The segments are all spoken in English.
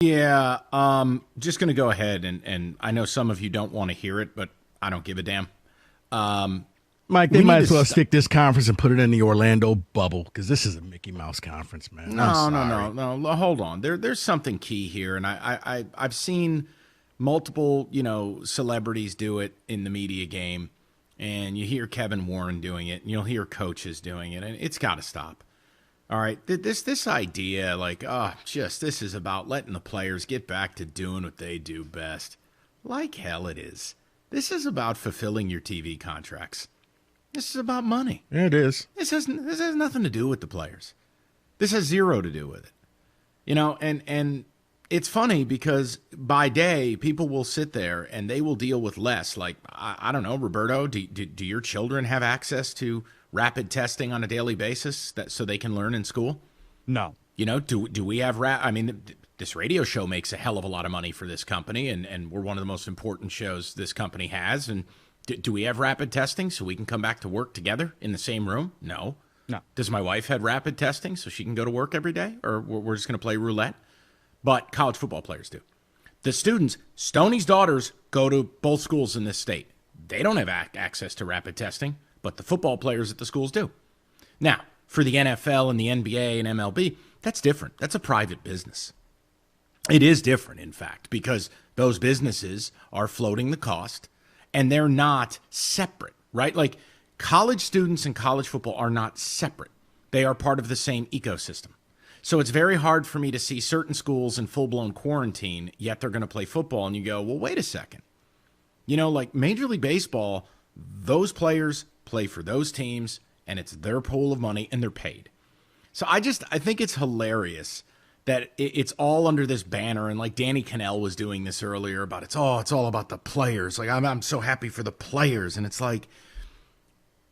Yeah, just going to go ahead and I know some of you don't want to hear it, but I don't give a damn. Mike, they might as well stick this conference and put it in the Orlando bubble because this is a Mickey Mouse conference, man. No. Hold on. There's something key here, and I've seen multiple celebrities do it in the media game, and you hear Kevin Warren doing it, and you'll hear coaches doing it, and it's got to stop. All right, this idea this is about letting the players get back to doing what they do best. Like hell it is. This is about fulfilling your TV contracts. This is about money. Yeah, it is. This has nothing to do with the players. This has zero to do with it. And it's funny because by day, people will sit there and they will deal with less. Like, I don't know, Roberto, do your children have access to rapid testing on a daily basis so they can learn in school? No. Do we have this radio show makes a hell of a lot of money for this company, and we're one of the most important shows this company has. And do we have rapid testing so we can come back to work together in the same room? No. Does my wife have rapid testing so she can go to work every day, or we're just going to play roulette? But college football players do. The students, Stoney's daughters, go to both schools in this state. They don't have access to rapid testing, but the football players at the schools do. Now, for the NFL and the NBA and MLB, that's different. That's a private business. It is different, in fact, because those businesses are floating the cost, and they're not separate, right? Like, college students and college football are not separate. They are part of the same ecosystem. So it's very hard for me to see certain schools in full-blown quarantine, yet they're going to play football, and you go, well, wait a second. Like Major League Baseball, those players play for those teams, and it's their pool of money, and they're paid. So I think it's hilarious that it's all under this banner, and like Danny Cannell was doing this earlier about it's all about the players. Like, I'm so happy for the players, and it's like,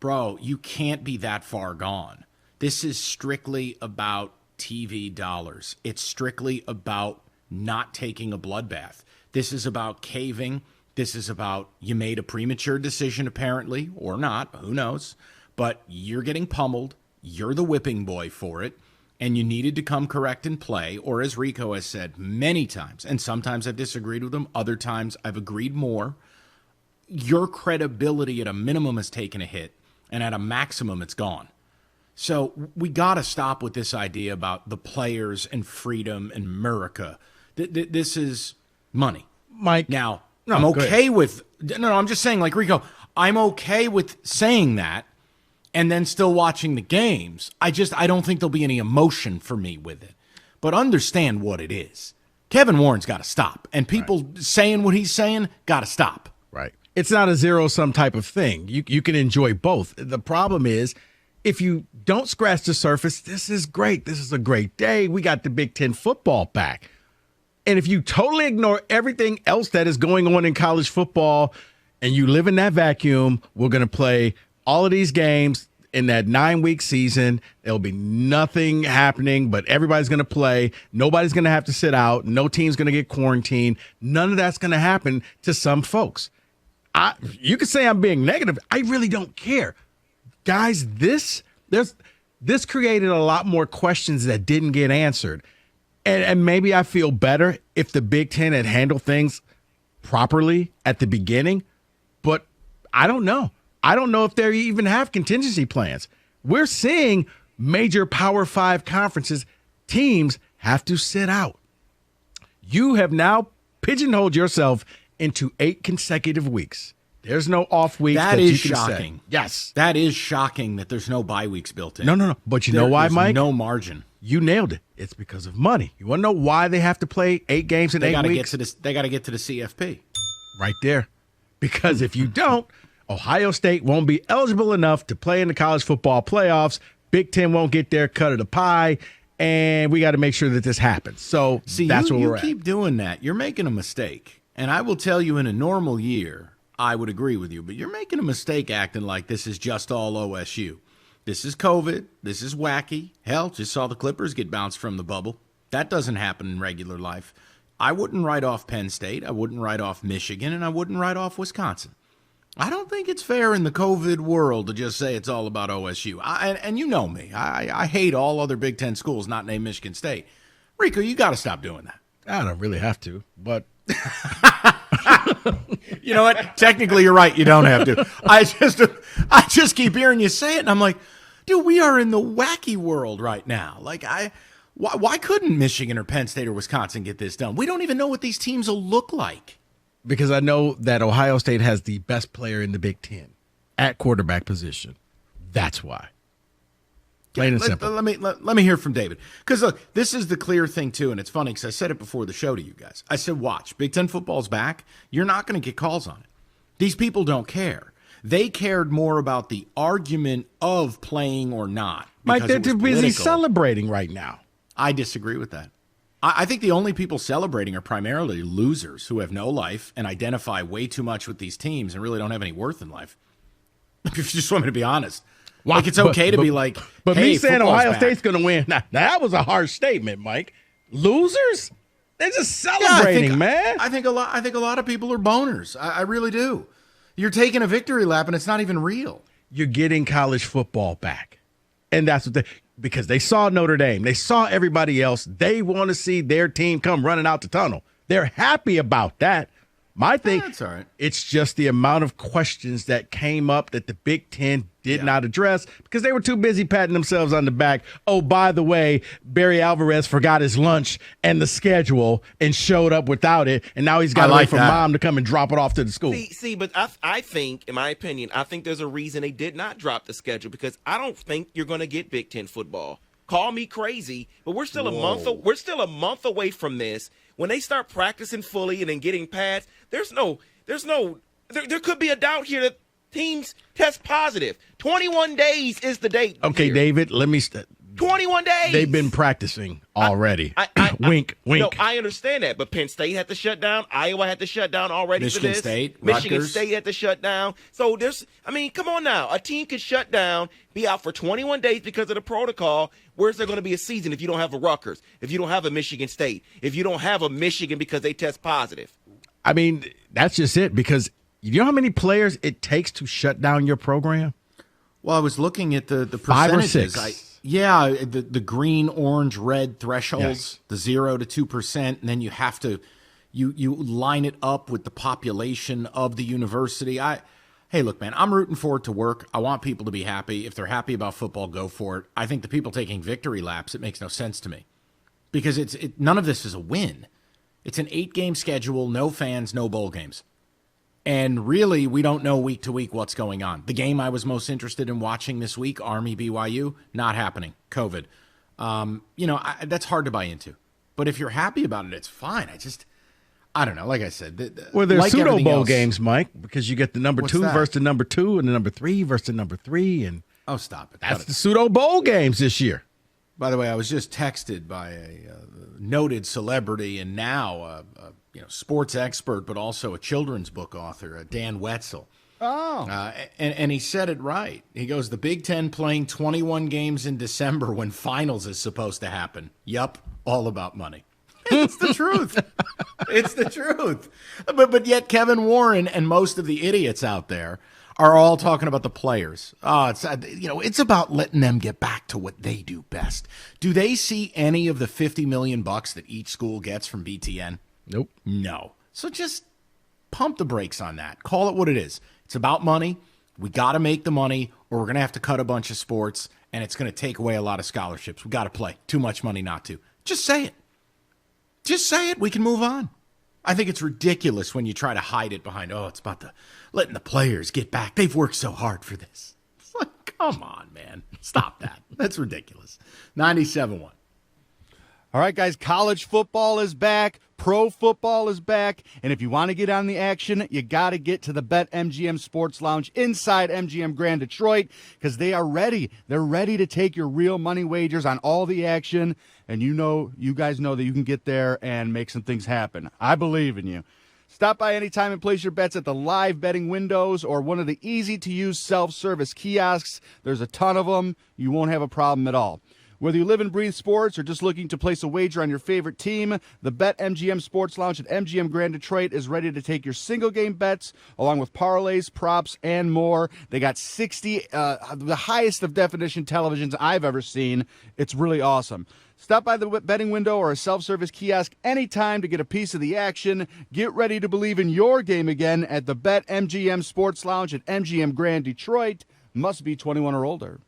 bro, you can't be that far gone. This is strictly about TV dollars. It's strictly about not taking a bloodbath. This is about caving. This is about you made a premature decision, apparently, or not, who knows, but you're getting pummeled. You're the whipping boy for it, and you needed to come correct and play, or as Rico has said many times, and sometimes I've disagreed with him, other times I've agreed more, your credibility at a minimum has taken a hit, and at a maximum it's gone. So we got to stop with this idea about the players and freedom and America. This is money. Mike. Now, I'm okay with – no, I'm just saying, like, Rico, I'm okay with saying that and then still watching the games. I don't think there'll be any emotion for me with it. But understand what it is. Kevin Warren's got to stop. And people saying what he's saying got to stop. Right. It's not a zero-sum type of thing. You can enjoy both. The problem is – if you don't scratch the surface, this is great. This is a great day. We got the Big Ten football back. And if you totally ignore everything else that is going on in college football and you live in that vacuum, we're going to play all of these games in that 9-week season. There'll be nothing happening, but everybody's going to play. Nobody's going to have to sit out. No team's going to get quarantined. None of that's going to happen to some folks. You could say I'm being negative. I really don't care. Guys, this created a lot more questions that didn't get answered. And maybe I feel better if the Big Ten had handled things properly at the beginning, but I don't know. I don't know if they even have contingency plans. We're seeing major Power 5 conferences, teams have to sit out. You have now pigeonholed yourself into 8 consecutive weeks. There's no off weeks. That is shocking. Yes. That is shocking that there's no bye weeks built in. No. But you know why, Mike? No margin. You nailed it. It's because of money. You want to know why they have to play 8 games in 8 weeks? They got to get to the CFP. Right there. Because if you don't, Ohio State won't be eligible enough to play in the college football playoffs. Big Ten won't get their cut of the pie. And we got to make sure that this happens. So that's where we're at. You keep doing that. You're making a mistake. And I will tell you, in a normal year, I would agree with you, but you're making a mistake acting like this is just all OSU. This is COVID. This is wacky. Hell, just saw the Clippers get bounced from the bubble. That doesn't happen in regular life. I wouldn't write off Penn State. I wouldn't write off Michigan, and I wouldn't write off Wisconsin. I don't think it's fair in the COVID world to just say it's all about OSU. And you know me. I hate all other Big Ten schools not named Michigan State. Rico, you got to stop doing that. I don't really have to, but You know what? Technically, you're right. You don't have to. I just keep hearing you say it, and I'm like, dude, we are in the wacky world right now. Like, why couldn't Michigan or Penn State or Wisconsin get this done? We don't even know what these teams will look like. because I know that Ohio State has the best player in the Big Ten at quarterback position. That's why. Plain and simple. Let me hear from David. Because, look, this is the clear thing, too, and it's funny because I said it before the show to you guys. I said, watch, Big Ten football's back. You're not going to get calls on it. These people don't care. They cared more about the argument of playing or not. Mike, they're too busy celebrating right now. I disagree with that. I think the only people celebrating are primarily losers who have no life and identify way too much with these teams and really don't have any worth in life. If you just want me to be honest. Like, it's okay to be like, but hey, me saying Ohio back. State's going to win, now, that was a harsh statement, Mike. Losers? They're just celebrating, man. I think a lot of people are boners. I really do. You're taking a victory lap, and it's not even real. You're getting college football back. And that's what because they saw Notre Dame. They saw everybody else. They want to see their team come running out the tunnel. They're happy about that. My thing, that's all right. It's just the amount of questions that came up that the Big Ten did not address because they were too busy patting themselves on the back. Oh, by the way, Barry Alvarez forgot his lunch and the schedule and showed up without it, and now he's got to wait for mom to come and drop it off to the school. See, but I think, in my opinion, I think there's a reason they did not drop the schedule because I don't think you're going to get Big Ten football. Call me crazy, but we're still a month away from this. When they start practicing fully and then getting pads, there could be a doubt here that teams test positive. 21 days is the date. Okay, here. David, let me 21 days. They've been practicing already. Wink. No, I understand that, but Penn State had to shut down. Iowa had to shut down already Michigan for this. State, Michigan Rutgers. State had to shut down. So come on now. A team could shut down, be out for 21 days because of the protocol. Where's there going to be a season if you don't have a Rutgers, if you don't have a Michigan State, if you don't have a Michigan because they test positive? I mean, that's just it because you know how many players it takes to shut down your program? Well, I was looking at the percentages. 5 or 6. The green, orange, red thresholds, the 0 to 2%, and then you have to you line it up with the population of the university. Hey, look, man, I'm rooting for it to work. I want people to be happy. If they're happy about football, go for it. I think the people taking victory laps, it makes no sense to me because none of this is a win. It's an 8-game schedule, no fans, no bowl games. And really, we don't know week to week what's going on. The game I was most interested in watching this week, Army BYU, not happening. COVID. That's hard to buy into. But if you're happy about it, it's fine. I don't know. Like I said, there's like pseudo bowl else, games, Mike, because you get the number 2 versus the number 2 and the number 3 versus the number 3. And oh, stop it. That's the pseudo bowl games this year. By the way, I was just texted by a noted celebrity and now sports expert, but also a children's book author, Dan Wetzel. Oh. And he said it right. He goes, the Big Ten playing 21 games in December when finals is supposed to happen. Yup, all about money. It's the truth. It's the truth. But yet Kevin Warren and most of the idiots out there are all talking about the players. It's about letting them get back to what they do best. Do they see any of the $50 million that each school gets from BTN? Nope. No. So just pump the brakes on that. Call it what it is. It's about money. We got to make the money, or we're going to have to cut a bunch of sports, and it's going to take away a lot of scholarships. We got to play. Too much money not to. Just say it. Just say it. We can move on. I think it's ridiculous when you try to hide it behind, it's about letting the players get back. They've worked so hard for this. It's like, come on, man. Stop that. That's ridiculous. 97-1. All right, guys, college football is back. Pro football is back. And if you want to get on the action, you got to get to the BetMGM Sports Lounge inside MGM Grand Detroit because they are ready. They're ready to take your real money wagers on all the action. And you guys know that you can get there and make some things happen. I believe in you. Stop by anytime and place your bets at the live betting windows or one of the easy-to-use self-service kiosks. There's a ton of them. You won't have a problem at all. Whether you live and breathe sports or just looking to place a wager on your favorite team, the BetMGM Sports Lounge at MGM Grand Detroit is ready to take your single game bets along with parlays, props, and more. They got 60, the highest of definition televisions I've ever seen. It's really awesome. Stop by the betting window or a self-service kiosk anytime to get a piece of the action. Get ready to believe in your game again at the BetMGM Sports Lounge at MGM Grand Detroit. Must be 21 or older.